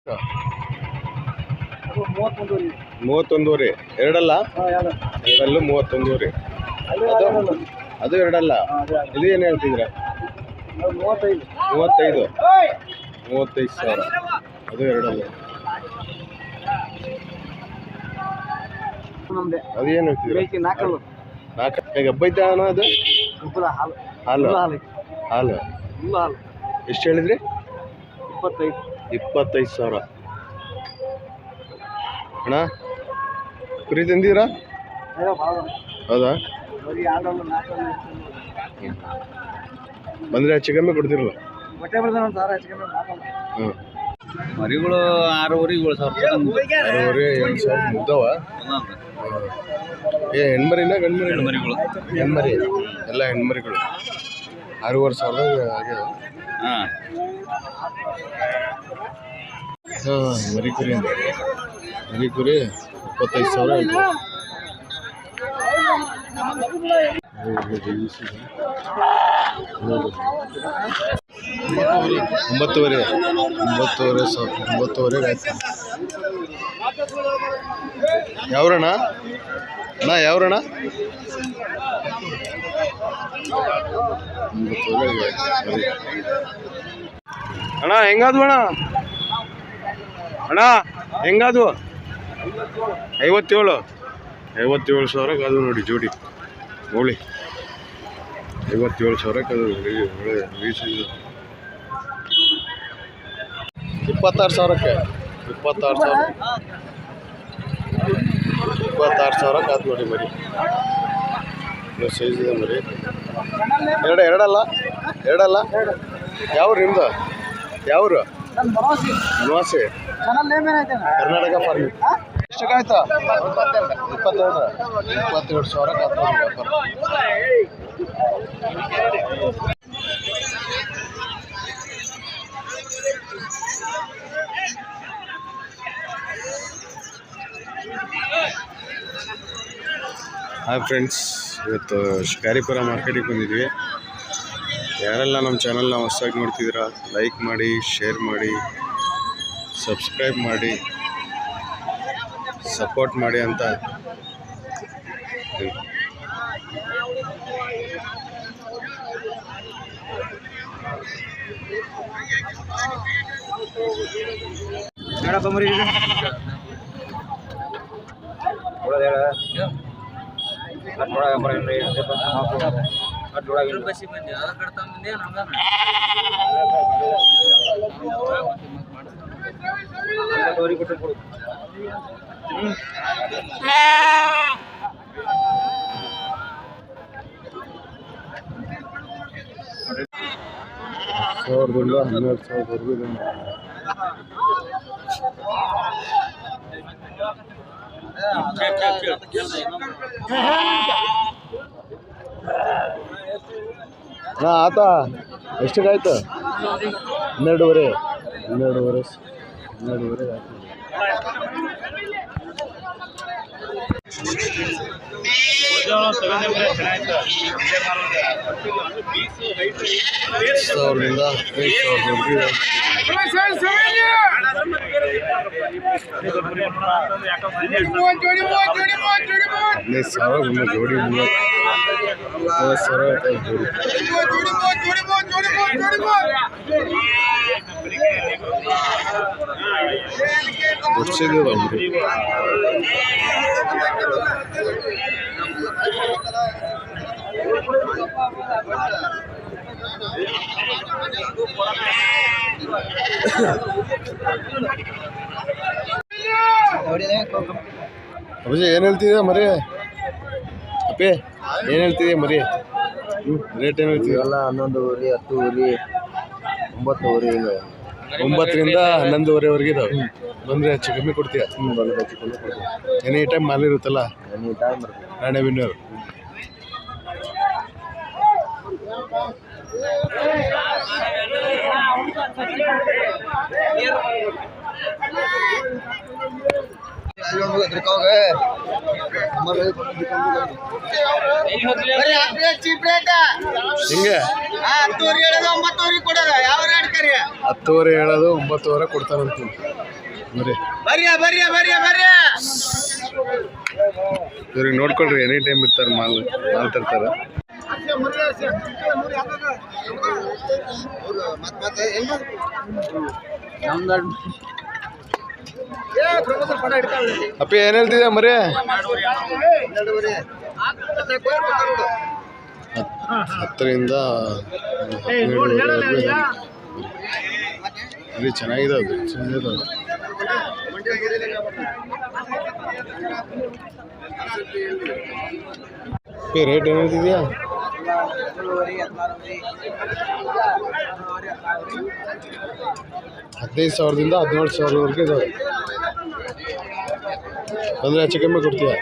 31 ಎರಡಲ್ಲ ಎರಡಲ್ಲೂ 31 ಅದು ಎರಡಲ್ಲ ಇದು ಏನು ಹೇಳ್ತಿದ್ರ 35 ಸಾವಿರ ಅದು ಎರಡಲ್ಲ ಅದು ಏನು ಹೇಳ್ತಿದ್ರ 4 ಗಬ್ಬೈತೆ ಅಣ್ಣ ಅದು ಹಾಲು ಹಾಲು ಎಷ್ಟು ಹೇಳಿದ್ರಿ 25 ಸಾವಿರ ಅಣ್ಣ ಕುರಿ ತಂದಿರಾ ಹೌದಾ ಬಂದರೆ ಹೆಚ್ಚು ಕಮ್ಮಿ ಕೊಡ್ತಿರಲ್ಲ ಹ್ಞೂ ಮರಿಗಳು 6,700 ಮುಗ್ದವ ಹೆಣ್ಮರಿನ ಗಂಡ್ಮರಿಗಳು ಹೆಣ್ಮರಿ ಎಲ್ಲ ಹೆಣ್ಮರಿಗಳು 6,500 ಆಗ್ಯಾವ ಹಾಂ ಮರಿ ಕುರಿ 25 ಸಾವಿರ ಆಯ್ತು 9,500 ಆಯ್ತು ಯಾವ್ರಣ್ಣ ಯಾವ್ರಣ್ಣ 9,500 ಅಣ್ಣ ಹೆಂಗಾದ್ವು ಅಣ್ಣ ಹೆಂಗಾದ್ವು 57 ಸಾವಿರಕ್ಕೆ ಅದು ನೋಡಿ ಜೋಡಿ ಹೋಳಿ 57 ಸಾವಿರಕ್ಕೆ ಅದು 26 ಸಾವಿರಕ್ಕೆ 26 ಸಾವಿರಕ್ಕೆ ಅದು ನೋಡಿ ಮರಿ ಸೈಜ್ ಇದೆ ಮರಿ ಎರಡಲ್ಲ ಯಾವ್ರು ನಿಮ್ದು ಯಾವ್ರು ಬನವಾಸಿ ಕರ್ನಾಟಕ ಫಾರ್ಮಿಂಗ್ ಎಷ್ಟಕ್ಕಾಯ್ತಾ 22 ಸಾವಿರಕ್ಕೆ ಅದು ವ್ಯಾಪಾರ ಹಾಯ್ ಫ್ರೆಂಡ್ಸ್, ಇವತ್ತು ಶಿಕಾರಿಪುರ ಮಾರ್ಕೆಟಿಗೆ ಬಂದಿದ್ವಿ. ಯಾರೆಲ್ಲ ನಮ್ಮ ಚಾನಲ್ನ ಹೊಸದಾಗಿ ನೋಡ್ತಿದ್ದೀರಾ ಲೈಕ್ ಮಾಡಿ, ಶೇರ್ ಮಾಡಿ, ಸಬ್ಸ್ಕ್ರೈಬ್ ಮಾಡಿ, ಸಪೋರ್ಟ್ ಮಾಡಿ ಅಂತ ಸಾವಿರದಿಂದ 12,000 ಇದೆ. ಆತ ಎಷ್ಟಕ್ಕಾಯ್ತು? 12,500 ಆಯ್ತು. ಸಾವಿರದಿಂದ 15,000 ಜೋಡಿ 30,000 ಜೋಡಿ. ಅಪ್ಪಾಜಿ ಏನು ಹೇಳ್ತಿದ್ಯಾ ಮರಿ? ಅಪ್ಪೇ ಏನು ಹೇಳ್ತಿದ್ಯಾ ಮರಿ? ರೇಟ್ ಏನು ಹೇಳ್ತಿದ್ಯಾ? 11 ಊರಿ 10 ಊರಿ 9 ಊರಿ 9ರಿಂದ 11:30 ಇದಾವೆ. ಬಂದರೆ ಹೆಚ್ಚು ಕಮ್ಮಿ ಕೊಡ್ತೀಯ? ಬಂದರೆ ಹೆಚ್ಚು ಕಮ್ಮಿ ಕೊಡ್ತೀವಿ. ಎನಿ ಟೈಮ್ ಮಾಲ್ ಇರುತ್ತಲ್ಲ? Any time Ranebennur. ಹಿಂಗೆ 10:30 ಹೇಳೋದು 9:00 ಕೊಡ್ತಾನಂತ. ಮರಿ ಇವ್ರಿಗೆ ನೋಡ್ಕೊಳ್ರಿ, ಎನಿ ಟೈಮ್ ಇರ್ತಾರೆ, ಮಾಲ್ ತರ್ತಾರೆ. ಅಪ್ಪಿ ಏನ್ ಹೇಳ್ತಿದ್ಯಾ ಮರಿ? 10ರಿಂದ 17 ಇಲ್ಲಿ ಚೆನ್ನಾಗಿದೆ, ಅದು ಚೆನ್ನಾಗಿದೆ. ರೇಟ್ ಏನು ಹೇಳ್ತಿದ್ಯಾ? 15,000ದಿಂದ 17,000ವರೆಗೆ ಇದಾವೆ. ಅಂದರೆ ಹೆಚ್ಚು ಕಮ್ಮಿ ಕೊಡ್ತೀಯ?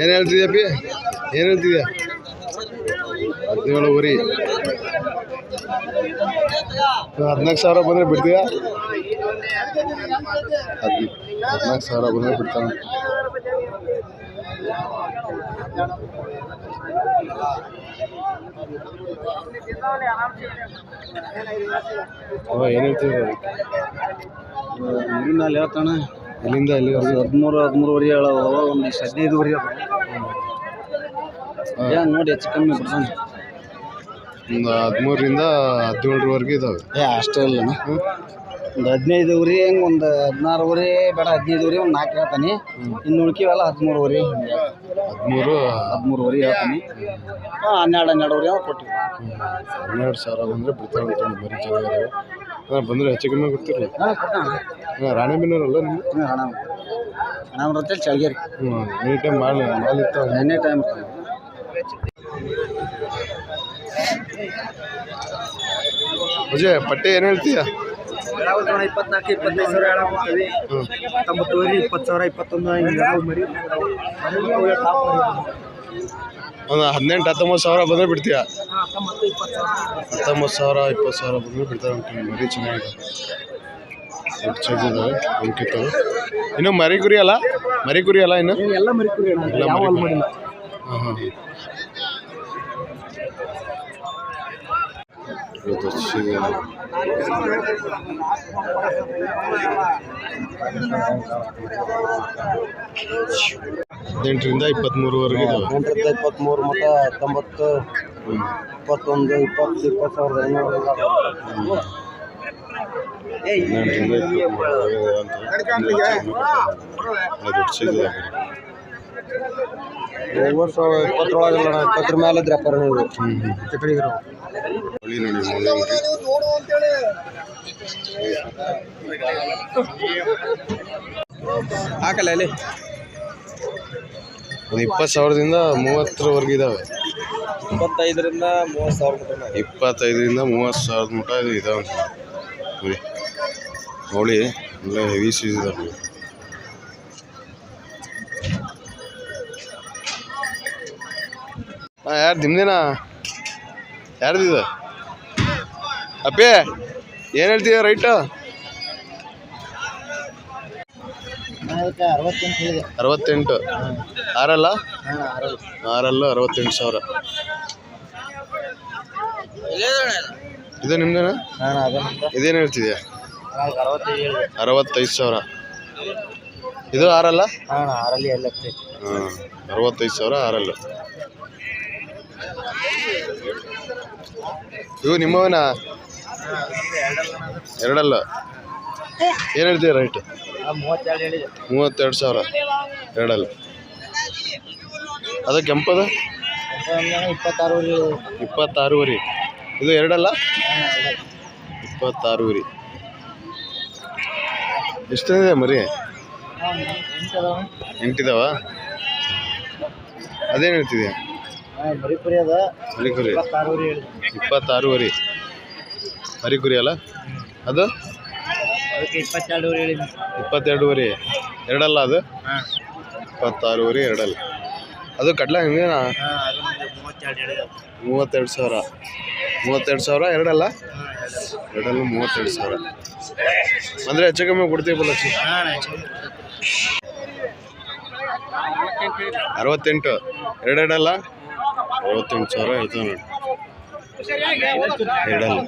ಏನು ಹೇಳ್ತಿದ್ಯಾ ಪಿ? ಏನು ಹೇಳ್ತಿದ್ಯಾ? 17 ಊರಿ 14,000 ಬಂದರೆ ಬಿಡ್ತೀಯಾ? 14,000 ಬಂದರೆ ಬಿಡ್ತಾನೆ. ಏನು ಹೇಳ್ತಿದ್ಯ? ಊರಿನಲ್ಲಿ ಹೇಳ್ತಾನೆ. ಇಲ್ಲಿಂದ ಇಲ್ಲಿ 13-13ವರೆ ಹೇಳವ, ಒಂದು 15ವರೆ ನೋಡಿ ಹೆಚ್ಚು ಕಮ್ಮಿ ಬಿಡ್ತಾನೆ. ಒಂದು 13ರಿಂದ 17ವರೆಗೆ ಇದಾವೆ. ಅಷ್ಟೇ ಇಲ್ಲ, ಒಂದು 15ವರೆ ಹೆಂಗೆ, ಒಂದು 16ವರೆ ಬೇಡ, 15ವರೆ ಒಂದು 4 ಹೇಳ್ತಾನೆ. ಇನ್ನು ಉಳ್ಕಿವೆಲ್ಲ 13ವರೆ, 13ವರೆ ಹೇಳ್ತಾನೆ. 12-12ವರೆ ಕೊಟ್ಟಿವಿ. 12,000 ಬಂದರೆ ಬಿಡ್ತಾರೆ ಅಂತೇಳಿ ಬರೀ ಚೆನ್ನಾಗಿದ್ದಾವೆ. ಬಂದರೆ ಹೆಚ್ಚು ಕಮ್ಮಿ ಕೊಡ್ತೀರಿ? ರಾಣೆಬೆನ್ನೂರಲ್ಲ ನಿಮ್ಮ? ನಮ್ಮ ರೊತ್ತಲ್ಲಿ ಚಳಗೇರಿ. ಎನಿ ಟೈಮ್ ಮಾಲ್ ಇರ್ತಾವೆ? ಎನಿ ಟೈಮ್ ಇರ್ತಾವೆ. ಅಜಯ್ ಪಟ್ಟೆ ಏನು ಹೇಳ್ತೀಯ? 24-25 ಸಾವಿರ ಹೇಳಾಗ್ತೀವಿ. 19ವರೆ 20,000 21 ಒಂದು 18-19,000 ಬಂದರೆ ಬಿಡ್ತೀಯಾ? 19-20,000 19,000 ಬಂದರೆ ಬಿಡ್ತಾರೆ ಅಂತ. ಮರಿ ಚೆನ್ನಾಗಿದೆ, ದೊಡ್ಡ ಸೈಜ್ ಇದಾವೆ, ಅಂಕಿತವೆ. ಇನ್ನು ಮರಿ ಕುರಿ ಅಲ್ಲ ಇನ್ನು ಎಲ್ಲ ಮರಿ ಕುರಿ ಮಾಡಿಲ್ಲ. ಹಾಂ ಹಾಂ. ಇವತ್ತು 18ರಿಂದ 23ವರೆಗೆ ಇದಾವೆ. 18ರಿಂದ 23 ಮತ್ತು 19, 21, 20, 20,500 ದೊಡ್ಡ ಸೈಜ್ ಇದಾವೆ. 20 20 ಮೇಲೆ ಇದ್ರೆ ಅಪ್ಪಾರ ನೀವು ಚಕಡಿಗರು ಹೊಳಿ ನೋಡಿ ಹಾಕಲ್ಲ ಅಲ್ಲಿ. ಒಂದು 20,000ದಿಂದ 30ವರೆಗೆ ಇದಾವೆ. 25ರಿಂದ 30,000 25ರಿಂದ 30,000 ಮಟ್ಟ ಇದು ಇದಾವೆ ನೋಡಿ. ಹೊಳಿ ಎಲ್ಲ ಹೆವಿ ಸೈಜ್ ಇದಾವೆ. ಯಾರು ನಿಮ್ದೇನಾ? ಯಾರ್ದಿದೆ ಅಪ್ಪೇ? ಏನು ಹೇಳ್ತೀಯ ರೈಟು? 68. ಆರಲ್ಲ 68,000. ಇದು ನಿಮ್ದೇನಾ? ಇದೇನು ಹೇಳ್ತಿದ್ಯಾ? 65,000. ಇದು ಆರಲ್ಲ? ಹಾಂ 65,000 ಆರಲ್ಲ. ಇವು ನಿಮ್ಮವನ? ಎರಡಲ್ಲ. ಏನು ಹೇಳ್ತೀಯ ರೈಟ್? 32,000 ಎರಡಲ್ಲ. ಅದು ಕೆಂಪದ 26ವರೆ. ಇದು ಎರಡಲ್ಲ? 26ವರೆ. ಎಷ್ಟಿದೆ ಮರಿ? 8 ಇದಾವ. ಅದೇನು ಹೇಳ್ತಿದ್ಯಾ? ಮರಿಕುರಿ ಅದ. ಮರಿಕುರಿ 26ವರೆ. ಮರಿಕುರಿ ಅಲ್ಲ ಅದು? ಅದಕ್ಕೆ 22ವರೆ ಹೇಳಿ. 22ವರೆ ಎರಡಲ್ಲ ಅದು? 26ವರೆ ಎರಡಲ್ಲ. ಅದು ಕಡ್ಲ ಹೆಂಗೇನಾ? 32 ಹೇಳಿದ. 32,000. 32,000 ಎರಡಲ್ಲ? ಎರಡಲ್ಲೂ 32,000. ಅಂದರೆ ಹೆಚ್ಚು ಕಮ್ಮಿ ಕೊಡ್ತೀವಲ್ಲ ಚಿ? 68. ಎರಡೆರಡಲ್ಲ? 68,000 ಹೇಳ್ತಾವೆ ನೋಡಿ. ಎರಡಲ್ಲ.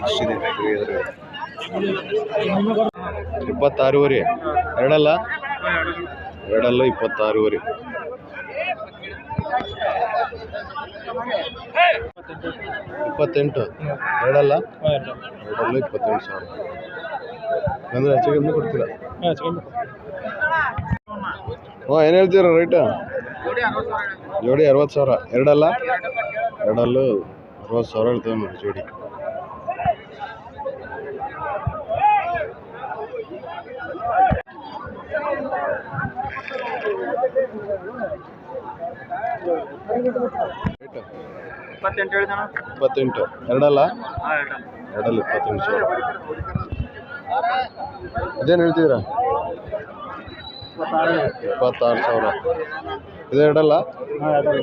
ಅಷ್ಟಿದೆ 26,500. ಎರಡಲ್ಲ? ಎರಡಲ್ಲ 26,500. 28. ಎರಡಲ್ಲ? ಎರಡಲ್ಲ 28,000. ಅಂದರೆ ಹೆಚ್ಚು ಕಮ್ಮಿ ಕೊಡ್ತೀರಾ? ಏನು ಹೇಳ್ತೀರ ರೇಟ? ಜೋಡಿ 60,000. ಎರಡಲ್ಲ? ಎರಡಲ್ಲೂ 60,000 ಇರ್ತದೆ ನೋಡಿ ಜೋಡಿ. ರೇಟ್ 28. ಎರಡಲ್ಲ? ಎರಡಲ್ಲ 28,000. ಅದೇನು ಹೇಳ್ತಿದ್ದೀರಾ? 26,000. ಇದು ಎರಡಲ್ಲ? 52.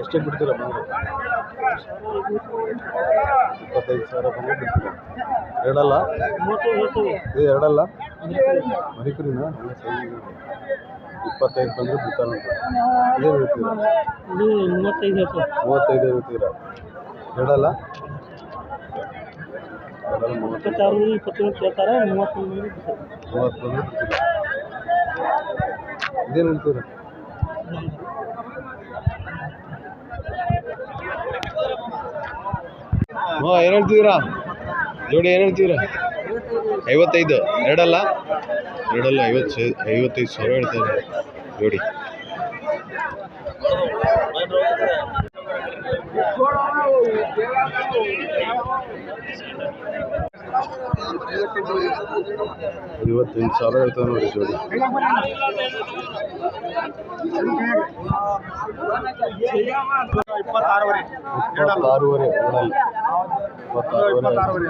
ಎಷ್ಟೇ ಬಿಡ್ತೀರಾ ಬಂದರೆ? 25,000 ಬಂದರೆ ಬಿಡ್ತೀರಾ? ಎರಡಲ್ಲ? ಇದು ಎರಡಲ್ಲ? ಮರಿಕುರಿನಾ? 25 ಬಂದರೆ ಬಿಡ್ತಾನೆ. ಇದೇನು ಹೇಳ್ತೀರಾ? 35 ಹೇಳ್ತೀರಾ? ಎರಡಲ್ಲ? ಎರಡಲ್ಲ 30 ಕೇಳ್ತಾರೆ. 30 ಬಂದರೆ ಬಿಡ್ತೀರಾ? ಇದೇನು ಹೇಳ್ತೀರಾ? ಏನು ಹೇಳ್ತಿದ್ದೀರಾ? ಜೋಡಿ ಏನು ಹೇಳ್ತಿದ್ದೀರಾ? 55. ಎರಡಲ್ಲ? ಎರಡಲ್ಲ 55,000 ಹೇಳ್ತಾರೆ ಜೋಡಿ. $58,000 ಹೇಳ್ತಾರೆ ನೋಡಿ ಜೋಡಿ. 26,500.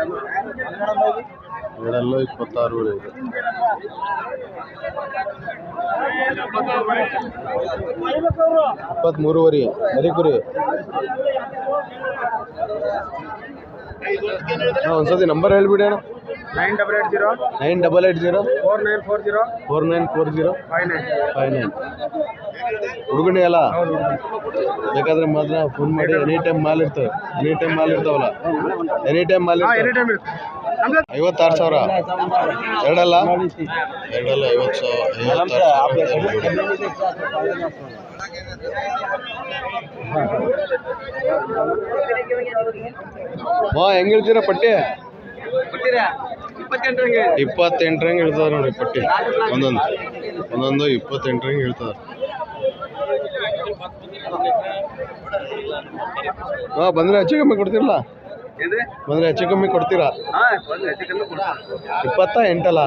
ಎರಡಲ್ಲೂ 26,500 ಇದೆ. 23,500 ಮರಿಕುರಿ. ಒಂದ್ಸತಿ ನಂಬರ್ ಹೇಳ್ಬಿಡಿ ಅಣ್ಣ. 9880 4940 59. ಹುಡುಗಣಿ ಅಲ್ಲ? ಬೇಕಾದ್ರೆ ಮಾತ್ರ ಫೋನ್ ಮಾಡಿ. ಎನಿ ಟೈಮ್ ಮಾಲ್ ಇರ್ತವೆ. ಇರ್ತಾವಲ್ಲ? ಎನಿ ಟೈಮ್ ಮಾಲ್ ಇರ್ತವೆ. 56,000. ಎರಡಲ್ಲ? ಎರಡಲ್ಲ 56,000. ಹೆಂಗ್ ಹೇಳ್ತೀರಾ ಪಟ್ಟಿ? 28 ಹೇಳ್ತಾರೆ ನೋಡಿ ಪಟ್ಟಿ. ಒಂದೊಂದು 28 ಹೇಳ್ತಾರೆ. ಬಂದರೆ ಹೆಚ್ಚು ಕಮ್ಮಿ ಕೊಡ್ತಿರಲ್ಲ? ಬಂದರೆ ಹೆಚ್ಚು ಕಮ್ಮಿ ಕೊಡ್ತೀರಾ? 28 ಅಲ್ಲ?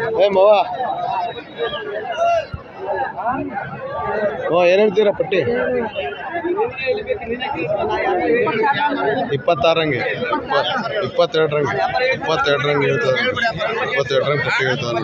28 ಮವ ಏನು ಹೇಳ್ತೀರಾ ಪಟ್ಟಿ? 26 22 ಹೇಳ್ತಾರೆ. 22 ಪಟ್ಟಿ ಹೇಳ್ತಾರೆ.